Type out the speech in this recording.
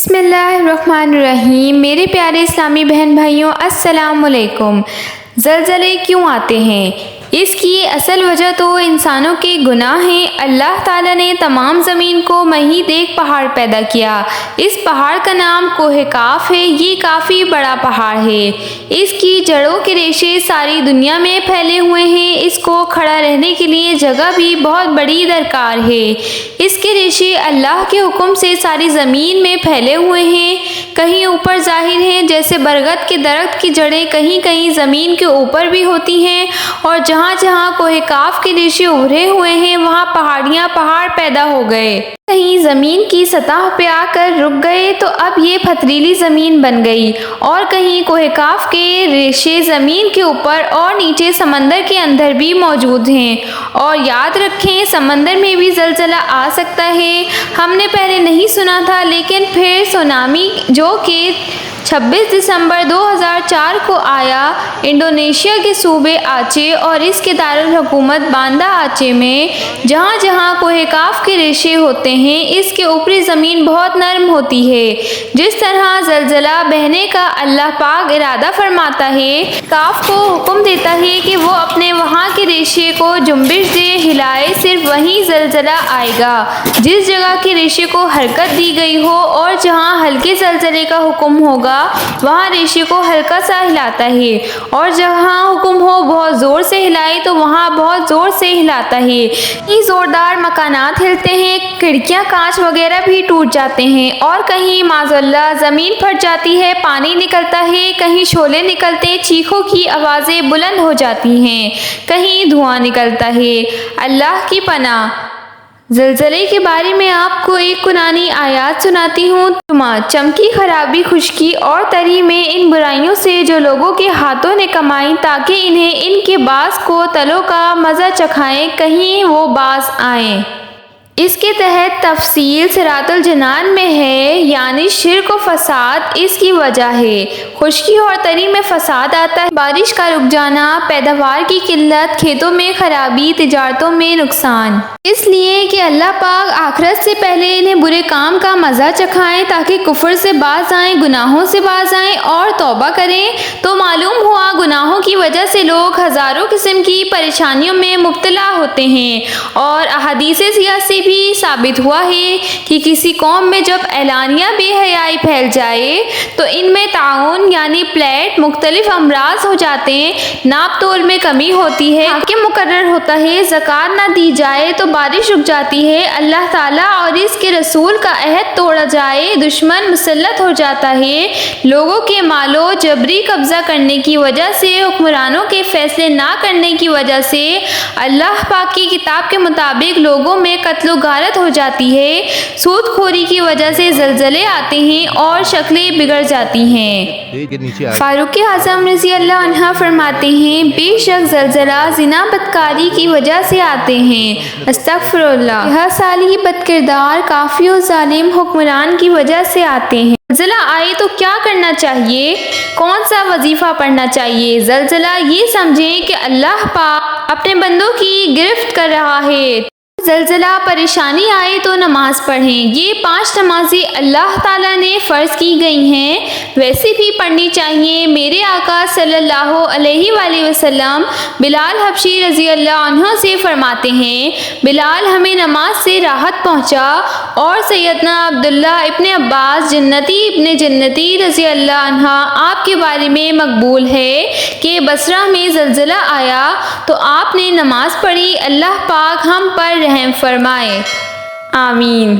بسم اللہ الرحمن الرحیم۔ میرے پیارے اسلامی بہن بھائیوں، السلام علیکم۔ زلزلے کیوں آتے ہیں؟ اس کی اصل وجہ تو انسانوں کے گناہ ہیں۔ اللہ تعالیٰ نے تمام زمین کو مہید ایک پہاڑ پیدا کیا۔ اس پہاڑ کا نام کوہ کاف ہے۔ یہ کافی بڑا پہاڑ ہے۔ اس کی جڑوں کے ریشے ساری دنیا میں پھیلے ہوئے ہیں۔ اس کو کھڑا رہنے کے لیے جگہ بھی بہت بڑی درکار ہے۔ اس کے ریشے اللہ کے حکم سے ساری زمین میں پھیلے ہوئے ہیں۔ کہیں اوپر ظاہر ہیں جیسے برگد کے درخت کی جڑیں کہیں کہیں زمین کے اوپر بھی ہوتی ہیں، اور جہاں جہاں کوہ کاف کے ریشے ابھرے ہوئے ہیں وہاں پہاڑ پیدا ہو گئے۔ کہیں زمین کی سطح پہ آ کر رک گئے تو اب یہ پتھریلی زمین بن گئی، اور کہیں کوہ کاف کے ریشے زمین کے اوپر اور نیچے سمندر کے اندر بھی موجود ہیں۔ اور یاد رکھیں، سمندر میں بھی زلزلہ آ سکتا ہے۔ ہم نے پہلے نہیں سنا تھا، لیکن پھر سونامی جو کہ 26 دسمبر 2004 کو آیا، انڈونیشیا کے صوبے آچے اور اس کے دارالحکومت باندہ آچے میں جہاں جہاں کوہ کاف کے ریشے ہوتے ہیں اس کے اوپری زمین بہت نرم ہوتی ہے۔ جس طرح زلزلہ بہنے کا اللہ پاک ارادہ فرماتا ہے، کاف کو حکم دیتا ہے کہ وہ اپنے وہاں کے ریشے کو جنبش دے، ہلائے، صرف وہیں زلزلہ آئے گا۔ جس جگہ کے ریشے کو حرکت دی گئی ہو اور جہاں ہلکے زلزلے کا حکم ہوگا وہاں ریشے کو ہلکا سا ہلاتا ہے، اور جہاں حکم ہو بہت زور سے ہلائے تو وہاں بہت زور سے ہلاتا ہے۔ کہیں زوردار مکانات ہلتے ہیں، کھڑکیاں، کانچ وغیرہ بھی ٹوٹ جاتے ہیں، اور کہیں معاذ اللہ زمین پھٹ جاتی ہے، پانی نکلتا ہے، کہیں شعلے نکلتے، چیخوں کی آوازیں بلند ہو جاتی ہیں، کہیں دھواں نکلتا ہے۔ اللہ کی پناہ۔ زلزلے کے بارے میں آپ کو ایک قرآنی آیات سناتی ہوں۔ چمکی، خرابی، خشکی اور تری میں ان برائیوں سے جو لوگوں کے ہاتھوں نے کمائی، تاکہ انہیں ان کے باز کو تلوں کا مزہ چکھائیں، کہیں وہ باز آئیں۔ اس کے تحت تفصیل صراط الجنان میں ہے، یعنی شرک و فساد اس کی وجہ ہے۔ خشکی اور تری میں فساد آتا ہے، بارش کا رک جانا، پیداوار کی قلت، کھیتوں میں خرابی، تجارتوں میں نقصان۔ اس لیے کہ اللہ پاک آخرت سے پہلے انہیں برے کام کا مزہ چکھائیں تاکہ کفر سے باز آئیں، گناہوں سے باز آئیں اور توبہ کریں۔ تو معلوم ہوا گناہوں کی وجہ سے لوگ ہزاروں قسم کی پریشانیوں میں مبتلا ہوتے ہیں، اور احادیث سیاہ سے بھی ثابت ہوا ہے کہ کسی قوم میں جب اعلانیہ بے حیائی پھیل جائے تو ان میں طاعون یعنی پلیگ، مختلف امراض ہو جاتے ہیں، ناپ تول میں کمی ہوتی ہے، حاکم مقرر ہوتا ہے، زکوٰۃ نہ دی جائے تو بارش رک جاتی ہے، اللہ تعالیٰ اور اس کے رسول کا عہد توڑا جائے، دشمن مسلط ہو جاتا ہے، لوگوں کے مالوں جبری قبضہ کرنے کی وجہ سے، حکمرانوں کے فیصلے نہ کرنے کی وجہ سے، اللہ پاک کی کتاب کے مطابق لوگوں میں قتل و غارت ہو جاتی ہے، سود خوری کی وجہ سے زلزلے آتے ہیں اور شکلیں بگڑ جاتی ہیں۔ فاروق اعظم رضی اللہ عنہ فرماتے ہیں، بے شک زلزلہ زنا بدکاری کی وجہ سے آتے ہیں، استغفر اللہ، یہ سالی بد کردار، کافر و ظالم حکمران کی وجہ سے آتے ہیں۔ زلزلہ آئے تو کیا کرنا چاہیے؟ کون سا وظیفہ پڑھنا چاہیے؟ زلزلہ یہ سمجھیں کہ اللہ پاک اپنے بندوں کی گرفت کر رہا ہے۔ زلزلہ پریشانی آئے تو نماز پڑھیں۔ یہ 5 نمازیں اللہ تعالیٰ نے فرض کی گئی ہیں، ویسے بھی پڑھنی چاہیے۔ میرے آقا صلی اللہ علیہ وآلہ وسلم بلال حبشی رضی اللہ عنہ سے فرماتے ہیں، بلال ہمیں نماز سے راحت پہنچا، اور سیدنا عبداللہ ابن عباس جنتی ابن جنتی رضی اللہ عنہ آپ کے بارے میں مقبول ہے کہ بصرہ میں زلزلہ آیا تو آپ نے نماز پڑھی، اللہ پاک ہم پر رحم فرمائے، آمین۔